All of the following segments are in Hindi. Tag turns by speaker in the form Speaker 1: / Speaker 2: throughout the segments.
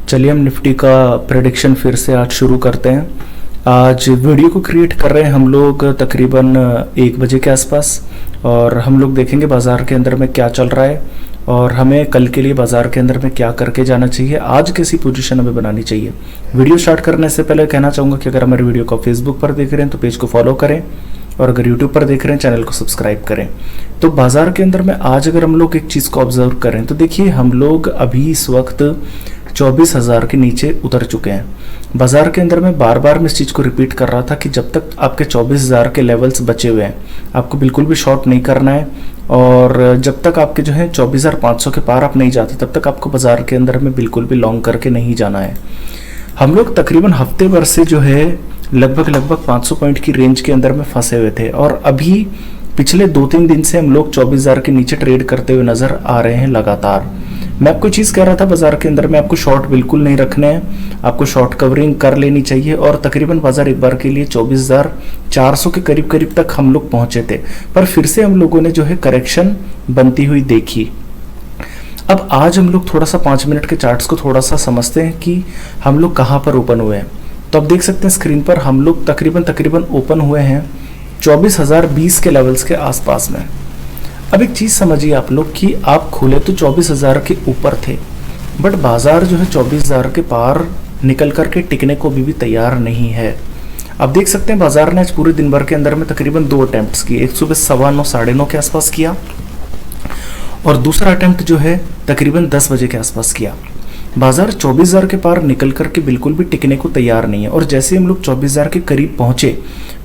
Speaker 1: चलिए हम निफ्टी का प्रेडिक्शन फिर से आज शुरू करते हैं। आज वीडियो को क्रिएट कर रहे हैं हम लोग तकरीबन 1 बजे के आसपास, और हम लोग देखेंगे बाज़ार के अंदर में क्या चल रहा है और हमें कल के लिए बाज़ार के अंदर में क्या करके जाना चाहिए, आज कैसी पोजीशन हमें बनानी चाहिए। वीडियो स्टार्ट करने से पहले कहना चाहूँगा कि अगर हमारे वीडियो को फेसबुक पर देख रहे हैं तो पेज को फॉलो करें, और अगर यूट्यूब पर देख रहे हैं चैनल को सब्सक्राइब करें। तो बाज़ार के अंदर में आज अगर हम लोग एक चीज़ को ऑब्जर्व करें तो देखिए हम लोग अभी इस वक्त 24,000 के नीचे उतर चुके हैं। बाज़ार के अंदर में बार बार मैं इस चीज़ को रिपीट कर रहा था कि जब तक आपके 24,000 के लेवल्स बचे हुए हैं आपको बिल्कुल भी शॉर्ट नहीं करना है, और जब तक आपके जो है 24,500 के पार आप नहीं जाते तब तक आपको बाज़ार के अंदर में बिल्कुल भी लॉन्ग करके नहीं जाना है। हम लोग तकरीबन हफ्ते भर से जो है लगभग 500 पॉइंट की रेंज के अंदर में फंसे हुए थे, और अभी पिछले 2-3 दिन से हम लोग 24,000 के नीचे ट्रेड करते हुए नज़र आ रहे हैं लगातार। मैं आपको चीज़ कह रहा था बाजार के अंदर में आपको शॉर्ट बिल्कुल नहीं रखने हैं, आपको शॉर्ट कवरिंग कर लेनी चाहिए, और तकरीबन बाजार एक बार के लिए 24,400 के करीब तक हम लोग पहुंचे थे, पर फिर से हम लोगों ने जो है करेक्शन बनती हुई देखी। अब आज हम लोग थोड़ा सा 5 मिनट के चार्ट्स को थोड़ा सा समझते हैं कि हम लोग कहाँ पर ओपन हुए हैं। तो आप देख सकते हैं स्क्रीन पर हम लोग तकरीबन ओपन हुए हैं 24,020 के लेवल्स के आसपास में। अब एक चीज़ समझिए आप लोग कि आप खुले तो 24,000 के ऊपर थे, बट बाजार जो है 24,000 के पार निकल करके टिकने को भी तैयार नहीं है। आप देख सकते हैं बाजार ने आज पूरे दिन भर के अंदर में तकरीबन 2 अटेम्प्ट्स किए, एक सुबह 9:15 9:30 के आसपास किया, और दूसरा अटेम्प्ट जो है तकरीबन 10 बजे के आसपास किया। बाजार 24,000 के पार निकल करके बिल्कुल भी टिकने को तैयार नहीं है, और जैसे हम लोग 24,000 के करीब पहुंचे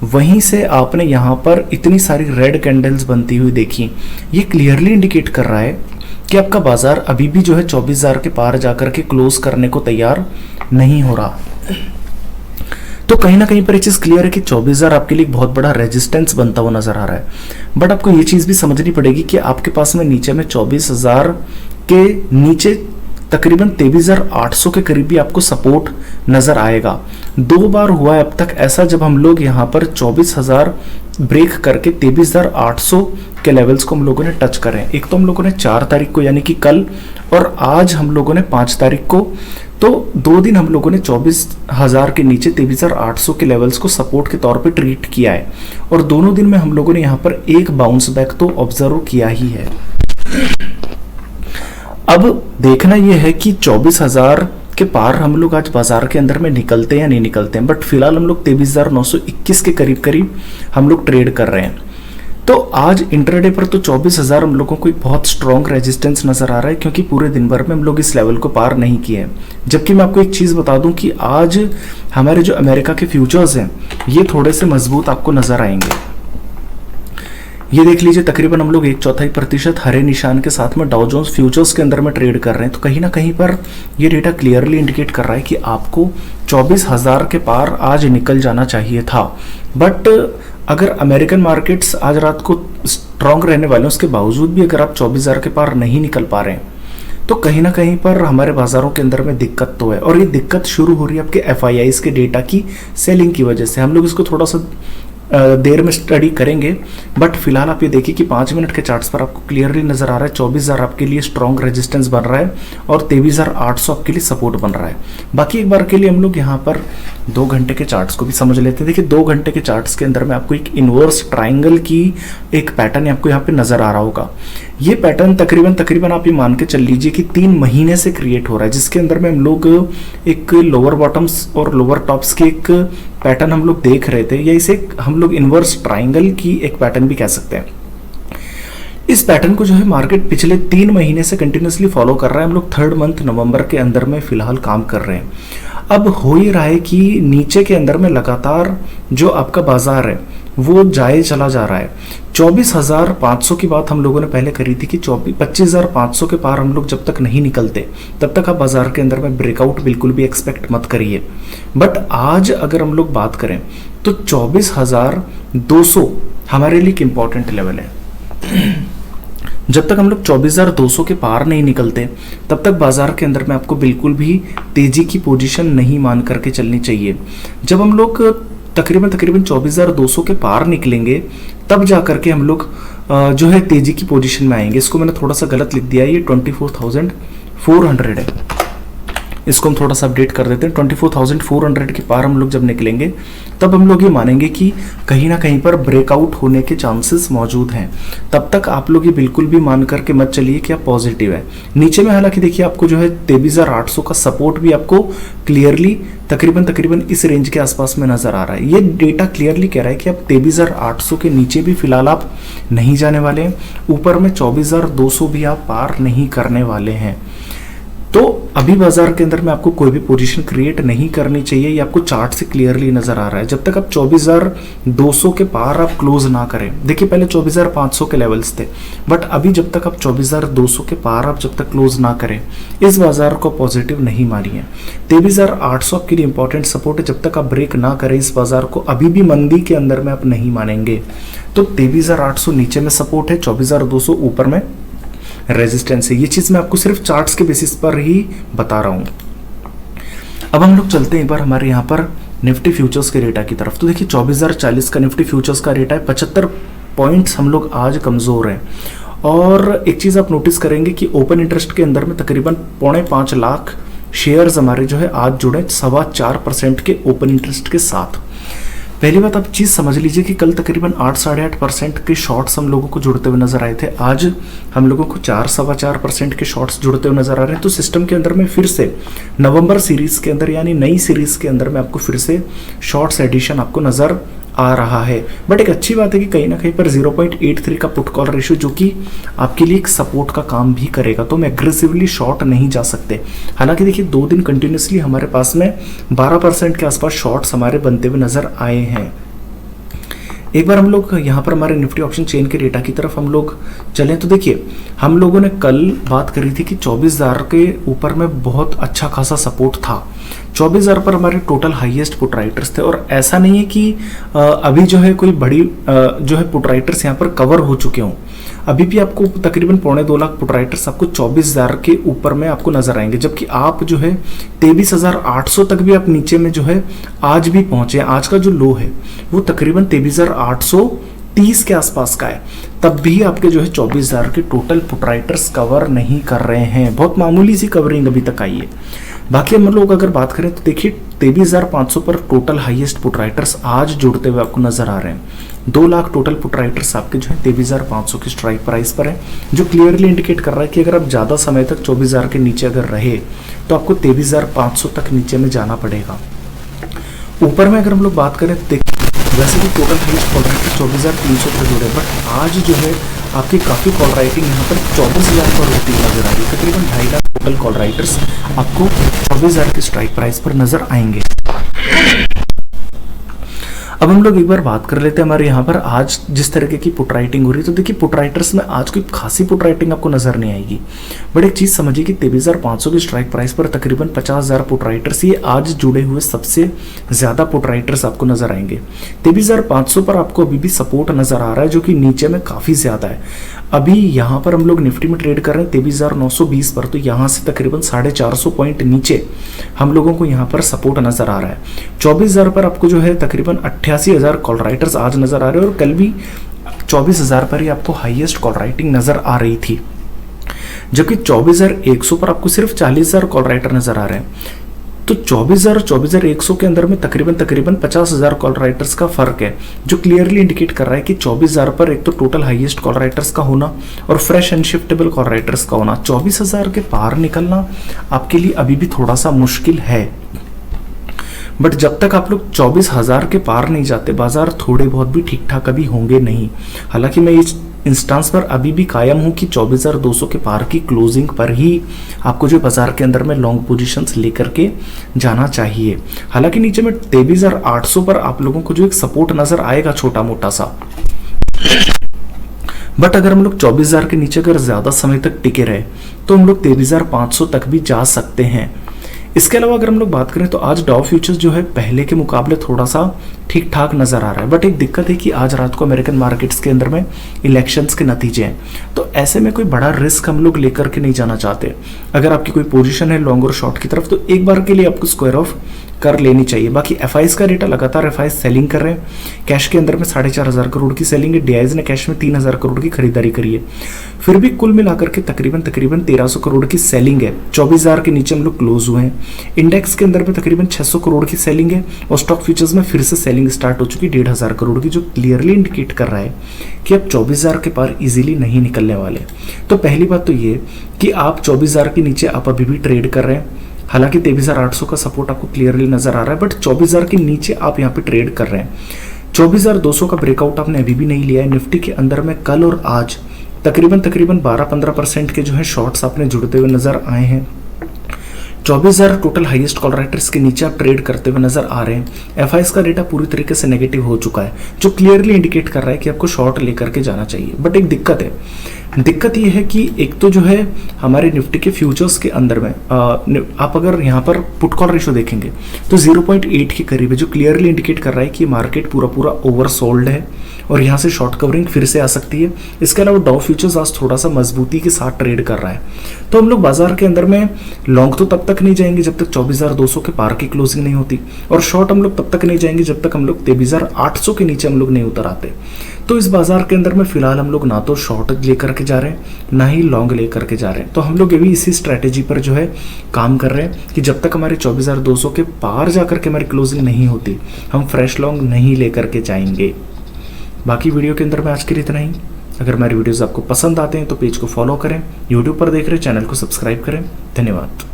Speaker 1: वहीं से आपने यहाँ पर इतनी सारी रेड कैंडल्स बनती हुई देखी। ये क्लियरली इंडिकेट कर रहा है कि आपका बाजार अभी भी जो है 24,000 के पार जाकर के क्लोज करने को तैयार नहीं हो रहा। तो कहीं ना कहीं पर ये चीज़ क्लियर है कि 24,000 आपके लिए एक बहुत बड़ा रेजिस्टेंस बनता हुआ नजर आ रहा है। बट आपको ये चीज़ भी समझनी पड़ेगी कि आपके पास में नीचे में 24,000 के नीचे तकरीबन 23,800 के करीब भी आपको सपोर्ट नजर आएगा। 2 बार हुआ है अब तक ऐसा जब हम लोग यहाँ पर 24,000 ब्रेक करके 23,800 के लेवल्स को हम लोगों ने टच करें। एक तो हम लोगों ने 4 तारीख को यानी कि कल, और आज हम लोगों ने 5 तारीख को। तो 2 दिन हम लोगों ने 24,000 के नीचे 23,800 के लेवल्स को सपोर्ट के तौर पे ट्रीट किया है, और दोनों दिन में हम लोगों ने यहाँ पर एक बाउंस बैक तो ऑब्जर्व किया ही है। अब देखना यह है कि 24,000 के पार हम लोग आज बाजार के अंदर में निकलते हैं या नहीं निकलते हैं, बट फिलहाल हम लोग 23,921 के करीब हम लोग ट्रेड कर रहे हैं। तो आज इंट्राडे पर तो 24,000 हम लोगों को एक बहुत स्ट्रॉन्ग रेजिस्टेंस नजर आ रहा है, क्योंकि पूरे दिन भर में हम लोग इस लेवल को पार नहीं किए हैं। जबकि मैं आपको एक चीज़ बता दूं कि आज हमारे जो अमेरिका के फ्यूचर्स हैं ये थोड़े से मजबूत आपको नजर आएंगे। ये देख लीजिए तकरीबन हम लोग 1/4% हरे निशान के साथ में डाउ जोन्स फ्यूचर्स के अंदर में ट्रेड कर रहे हैं। तो कहीं ना कहीं पर ये डेटा क्लियरली इंडिकेट कर रहा है कि आपको 24,000 के पार आज निकल जाना चाहिए था। बट अगर अमेरिकन मार्केट्स आज रात को स्ट्रांग रहने वाले हैं उसके बावजूद भी अगर आप 24,000 के पार नहीं निकल पा रहे हैं तो कहीं ना कहीं पर हमारे बाजारों के अंदर में दिक्कत तो है, और ये दिक्कत शुरू हो रही है आपके FIIs के डेटा की सेलिंग की वजह से। हम लोग इसको थोड़ा सा देर में स्टडी करेंगे, बट फिलहाल आप ये देखिए कि 5 मिनट के चार्ट्स पर आपको क्लियरली नजर आ रहा है 24,000 आपके लिए स्ट्रॉन्ग रेजिस्टेंस बन रहा है, और 23,800 आपके लिए सपोर्ट बन रहा है। बाकी एक बार के लिए हम लोग यहाँ पर 2 घंटे के चार्ट्स को भी समझ लेते हैं। देखिए 2 घंटे के चार्ट्स के अंदर में आपको एक इनवर्स ट्राइंगल की एक पैटर्न आपको यहाँ पे नजर आ रहा होगा। ये पैटर्न तकरीबन आप ये मान के चल लीजिए कि 3 महीने से क्रिएट हो रहा है, जिसके अंदर में हम लोग एक लोअर बॉटम्स और लोअर टॉप्स के एक पैटर्न हम लोग देख रहे थे, या इसे हम लोग इनवर्स ट्राइंगल की एक पैटर्न भी कह सकते हैं। इस पैटर्न को जो है मार्केट पिछले 3 महीने से कंटिन्यूसली फॉलो कर रहा है। हम लोग 3rd मंथ नवंबर के अंदर में फिलहाल काम कर रहे हैं। अब हो ही रहा है कि नीचे के अंदर में लगातार जो आपका बाजार है वो जाए चला जा रहा है। 24,500 की बात हम लोगों ने पहले करी थी कि 25,500 के पार हम लोग जब तक नहीं निकलते तब तक आप बाजार के अंदर में ब्रेकआउट बिल्कुल भी एक्सपेक्ट मत करिए। बट आज अगर हम लोग बात करें तो 24,200 हमारे लिए एक इंपॉर्टेंट लेवल है। जब तक हम लोग 24,200 के पार नहीं निकलते तब तक बाजार के अंदर में आपको बिल्कुल भी तेजी की पोजीशन नहीं मान करके चलनी चाहिए। जब हम लोग तकरीबन 24,200 के पार निकलेंगे तब जा करके हम लोग जो है तेजी की पोजीशन में आएंगे। इसको मैंने थोड़ा सा गलत लिख दिया है, ये 24,400 है। इसको हम थोड़ा सा अपडेट कर देते हैं। 24,400 के पार हम लोग जब निकलेंगे तब हम लोग ये मानेंगे कि कहीं ना कहीं पर ब्रेकआउट होने के चांसेस मौजूद हैं। तब तक आप लोग ये बिल्कुल भी मान करके मत चलिए कि आप पॉजिटिव है। नीचे में हालांकि देखिए आपको जो है 23,800 का सपोर्ट भी आपको क्लियरली तकरीबन इस रेंज के आसपास में नजर आ रहा है। ये डेटा क्लियरली कह रहा है कि अब 23,800 के नीचे भी फिलहाल आप नहीं जाने वाले हैं, ऊपर में 24,200 भी आप पार नहीं करने वाले हैं। तो अभी बाजार के अंदर में आपको कोई भी पोजीशन क्रिएट नहीं करनी चाहिए, ये आपको चार्ट से क्लियरली नजर आ रहा है। जब तक आप 24,200 के पार आप क्लोज ना करें, देखिए पहले 24,500 के लेवल्स थे, बट अभी जब तक आप 24,200 के पार आप जब तक क्लोज ना करें, इस बाजार को पॉजिटिव नहीं मानिए। 23,800 आपके लिए इंपॉर्टेंट सपोर्ट है, जब तक आप ब्रेक ना करें इस बाजार को अभी भी मंदी के अंदर में आप नहीं मानेंगे। तो 23,800 नीचे में सपोर्ट है, 24,200 ऊपर में रेजिस्टेंस है। ये चीज मैं आपको सिर्फ चार्ट्स के बेसिस पर ही बता रहा हूं। अब हम लोग चलते हैं एक बार हमारे यहाँ पर निफ्टी फ्यूचर्स के डेटा की तरफ। तो देखिए 24,040 का निफ्टी फ्यूचर्स का डेटा है, 75 पॉइंट्स हम लोग आज कमजोर हैं। और एक चीज आप नोटिस करेंगे कि ओपन इंटरेस्ट के अंदर में तकरीबन 4.5 लाख शेयर्स हमारे जो है आज जुड़े 4.25% के ओपन इंटरेस्ट के साथ। पहली बात आप चीज समझ लीजिए कि कल तकरीबन 8-8.5% के शॉर्ट्स हम लोगों को जुड़ते हुए नजर आए थे, आज हम लोगों को 4-4.25% के शॉर्ट्स जुड़ते हुए नजर आ रहे हैं। तो सिस्टम के अंदर में फिर से नवंबर सीरीज के अंदर यानी नई सीरीज के अंदर में आपको फिर से शॉर्ट्स एडिशन आपको नजर आ रहा है। बट एक अच्छी बात है कि कहीं ना कहीं पर 0.83 का पुट कॉल रेशियो जो कि आपके लिए एक सपोर्ट का काम भी करेगा, तो हम एग्रेसिवली शॉर्ट नहीं जा सकते। हालांकि देखिए 2 दिन कंटिन्यूसली हमारे पास में 12% के आसपास शॉर्ट्स हमारे बनते हुए नजर आए हैं। एक बार हम लोग यहाँ पर हमारे निफ्टी ऑप्शन चेन के डेटा की तरफ हम लोग चलें तो देखिए हम लोगों ने कल बात करी थी कि 24,000 के ऊपर में बहुत अच्छा खासा सपोर्ट था। 24,000 पर हमारे टोटल हाईएस्ट पुट राइटर्स थे, और ऐसा नहीं है कि अभी जो है कोई बड़ी जो है पुट राइटर्स यहाँ पर कवर हो चुके हों। अभी भी आपको तकरीबन 2.25 लाख पुट राइटर्स आपको 24,000 के ऊपर में आपको नजर आएंगे, जबकि आप जो है 23,800 तक भी आप नीचे में जो है आज भी पहुंचे। आज का जो लो है वो तकरीबन 23,830 के आसपास का है, तब भी आपके जो है 24,000 के टोटल पुट राइटर्स कवर नहीं कर रहे हैं। बहुत मामूली सी कवरिंग अभी तक आई है। बाकी हम लोग अगर बात करें तो देखिए 23,500 पर टोटल हाईएस्ट पुट राइटर्स आज जुड़ते हुए आपको नजर आ रहे हैं। 2 लाख टोटल पुट राइटर्स आपके जो है 23,500 की स्ट्राइक प्राइस पर है, जो क्लियरली इंडिकेट कर रहा है कि अगर आप ज्यादा समय तक 24,000 के नीचे अगर रहे तो आपको 23,500 तक नीचे में जाना पड़ेगा। ऊपर में अगर हम लोग बात करें तो देखिए वैसे भी टोटल हाईएस्ट कॉल राइटिंग 24,300 पर जुड़े, बट आज जो है आपकी काफी कॉल राइटिंग यहाँ पर 24,000 पर होती नजर आ रही है। तकरीबन 2.5 लाख टोटल कॉल राइटर्स आपको 24,000 की स्ट्राइक प्राइस पर नजर आएंगे। अब हम लोग एक बार बात कर लेते हैं हमारे यहाँ पर आज जिस तरीके की पुट राइटिंग हो रही है। तो देखिए पुट राइटर्स में आज कोई खासी पुट राइटिंग आपको नजर नहीं आएगी, बट एक चीज समझिए कि 23,500 की स्ट्राइक प्राइस पर तकरीबन 50,000 पुट राइटर्स ये आज जुड़े हुए सबसे ज्यादा पुट राइटर्स आपको नजर आएंगे। 23,500 पर आपको अभी भी सपोर्ट नजर आ रहा है, जो कि नीचे में काफी ज्यादा है। अभी यहाँ पर हम लोग निफ्टी में ट्रेड कर रहे हैं 23,920 पर, तो यहाँ से तकरीबन 450 पॉइंट नीचे हम लोगों को यहाँ पर सपोर्ट नजर आ रहा है। 24,000 पर आपको जो है तकरीबन 88,000 कॉल राइटर्स आज नजर आ रहे हैं, और कल भी 24,000 पर ही आपको हाईएस्ट कॉल राइटिंग नजर आ रही थी, जबकि 24,100 पर आपको सिर्फ 40,000 कॉल राइटर नजर आ रहे हैं। तो 24,000 और 24,100 के अंदर में तकरीबन 50,000 कॉल राइटर्स का फर्क है, जो क्लियरली इंडिकेट कर रहा है कि 24,000 पर एक तो टोटल हाईएस्ट कॉल राइटर्स का होना और फ्रेश एंड शिफ्टेबल कॉल राइटर्स का होना, 24,000 के पार निकलना आपके लिए अभी भी थोड़ा सा मुश्किल है। बट जब तक आप लोग 24,000 के पार नहीं जाते, बाजार थोड़े बहुत भी ठीक ठाक अभी होंगे नहीं। हालांकि मैं इस इंस्टांस पर अभी भी कायम हूं कि 24,200 के पार की क्लोजिंग पर ही आपको जो बाजार के अंदर में लॉन्ग पोजीशंस लेकर के जाना चाहिए। हालांकि नीचे में 23,800 पर आप लोगों को जो एक सपोर्ट नजर आएगा छोटा मोटा सा, बट अगर हम लोग 24,000 के नीचे अगर ज्यादा समय तक टिके रहे तो हम लोग 23,500 तक भी जा सकते हैं। इसके अलावा अगर हम लोग बात करें तो आज डाउ फ्यूचर्स जो है पहले के मुकाबले थोड़ा सा ठीक ठाक नजर आ रहा है, बट एक दिक्कत है कि आज रात को अमेरिकन मार्केट्स के अंदर में इलेक्शंस के नतीजे हैं, तो ऐसे में कोई बड़ा रिस्क हम लोग लेकर के नहीं जाना चाहते। अगर आपकी कोई पोजीशन है लॉन्ग और शॉर्ट की तरफ, तो एक बार के लिए आपको स्क्वायर ऑफ कर लेनी चाहिए। बाकी एफआईज का डेटा लगातार एफआईज सेलिंग कर रहे हैं। कैश के अंदर में 4,500 करोड़ की सेलिंग है। डीआईज ने कैश में 3,000 करोड़ की खरीदारी करी है। फिर भी कुल मिलाकर के तकरीबन 1,300 करोड़ की सेलिंग है। 24,000 के नीचे हम लोग क्लोज हुए हैं। इंडेक्स के अंदर में तकरीबन 600 करोड़ की सेलिंग है और स्टॉक फ्यूचर्स में फिर से सेलिंग स्टार्ट हो चुकी है 1,500 करोड़ की, जो क्लियरली इंडिकेट कर रहा है कि अब 24,000 के पार इजीली नहीं निकलने वाले। तो पहली बात तो ये कि आप 24,000 के नीचे आप अभी भी ट्रेड कर रहे हैं। हालांकि 23,800 का सपोर्ट आपको क्लियरली नजर आ रहा है, बट 24,000 के नीचे आप यहाँ पे ट्रेड कर रहे हैं। 24,200 का ब्रेकआउट आपने अभी भी नहीं लिया है। निफ्टी के अंदर में कल और आज तकरीबन 12-15% के जो है शॉर्ट्स आपने जुड़ते हुए नजर आए हैं। 24,000 टोटल हाईएस्ट कॉल राइटर्स के नीचे आप ट्रेड करते हुए नजर आ रहे हैं। एफआईएस का डेटा पूरी तरीके से नेगेटिव हो चुका है, जो क्लियरली इंडिकेट कर रहा है कि आपको शॉर्ट लेकर के जाना चाहिए। बट एक दिक्कत है, दिक्कत ये है कि एक तो जो है हमारे निफ्टी के फ्यूचर्स के अंदर में आप अगर यहाँ पर पुट कॉल रेशो देखेंगे तो 0.8 के करीब है, जो क्लियरली इंडिकेट कर रहा है कि मार्केट पूरा ओवरसोल्ड है और यहाँ से शॉर्ट कवरिंग फिर से आ सकती है। इसके अलावा डाउ फ्यूचर्स आज थोड़ा सा मजबूती के साथ ट्रेड कर रहा है। तो हम लोग बाजार के अंदर में लॉन्ग तो तब तक नहीं जाएंगे जब तक 24,200 के पार की क्लोजिंग नहीं होती, और शॉर्ट हम लोग तब तक नहीं जाएंगे जब तक हम लोग 23,800 के नीचे हम लोग नहीं उतर आते। तो इस बाजार के अंदर में फिलहाल हम लोग ना तो शॉर्ट लेकर के जा रहे हैं ना ही लॉन्ग लेकर के जा रहे हैं। तो हम लोग अभी इसी स्ट्रैटेजी पर जो है काम कर रहे हैं कि जब तक हमारे 24,200 के पार जाकर के हमारी क्लोजिंग नहीं होती हम फ्रेश लॉन्ग नहीं लेकर के जाएंगे। बाकी वीडियो के अंदर में आज के लिए इतना ही। अगर हमारी वीडियोस आपको पसंद आते हैं तो पेज को फॉलो करें, यूट्यूब पर देख रहे चैनल को सब्सक्राइब करें। धन्यवाद।